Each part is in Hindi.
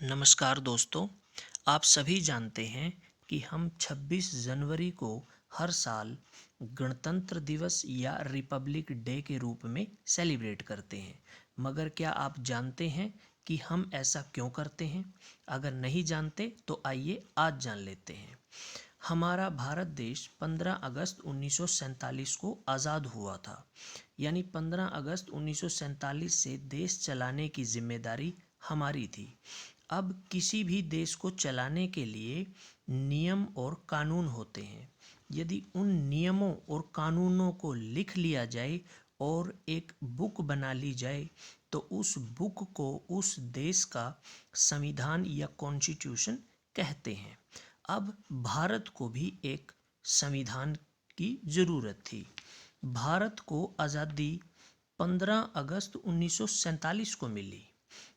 नमस्कार दोस्तों। आप सभी जानते हैं कि हम 26 जनवरी को हर साल गणतंत्र दिवस या रिपब्लिक डे के रूप में सेलिब्रेट करते हैं। मगर क्या आप जानते हैं कि हम ऐसा क्यों करते हैं? अगर नहीं जानते तो आइए आज जान लेते हैं। हमारा भारत देश 15 अगस्त 1947 को आज़ाद हुआ था। यानी 15 अगस्त 1947 से देश चलाने की जिम्मेदारी हमारी थी। अब किसी भी देश को चलाने के लिए नियम और कानून होते हैं। यदि उन नियमों और कानूनों को लिख लिया जाए और एक बुक बना ली जाए तो उस बुक को उस देश का संविधान या कॉन्स्टिट्यूशन कहते हैं। अब भारत को भी एक संविधान की ज़रूरत थी। भारत को आज़ादी 15 अगस्त 1947 को मिली।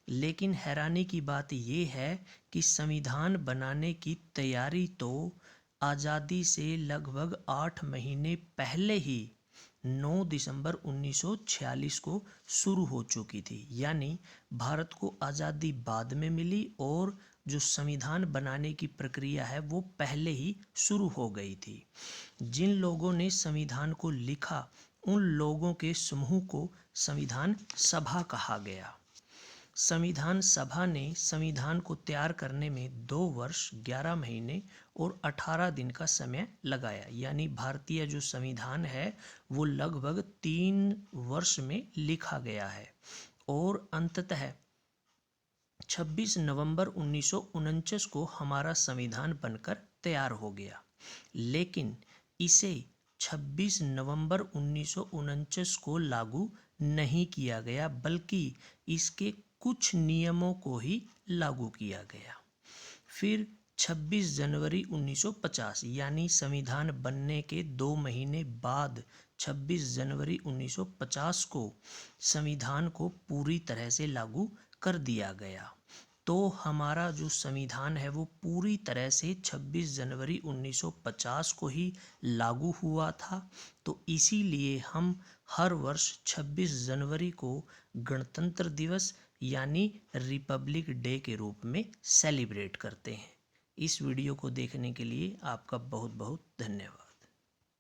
लेकिन हैरानी की बात यह है कि संविधान बनाने की तैयारी तो आज़ादी से लगभग 8 महीने पहले ही 9 दिसंबर 1946 को शुरू हो चुकी थी। यानी भारत को आज़ादी बाद में मिली और जो संविधान बनाने की प्रक्रिया है वो पहले ही शुरू हो गई थी। जिन लोगों ने संविधान को लिखा उन लोगों के समूह को संविधान सभा कहा गया। संविधान सभा ने संविधान को तैयार करने में 2 वर्ष 11 महीने और 18 दिन का समय लगाया। यानी भारतीय जो संविधान है वो लगभग 3 वर्ष में लिखा गया है और अंततः 26 नवंबर 1949 को हमारा संविधान बनकर तैयार हो गया। लेकिन इसे 26 नवंबर 1949 को लागू नहीं किया गया बल्कि इसके कुछ नियमों को ही लागू किया गया। फिर 26 जनवरी 1950 यानी संविधान बनने के 2 महीने बाद 26 जनवरी 1950 को संविधान को पूरी तरह से लागू कर दिया गया। तो हमारा जो संविधान है वो पूरी तरह से 26 जनवरी 1950 को ही लागू हुआ था। तो इसीलिए हम हर वर्ष 26 जनवरी को गणतंत्र दिवस यानी रिपब्लिक डे के रूप में सेलिब्रेट करते हैं। इस वीडियो को देखने के लिए आपका बहुत बहुत धन्यवाद।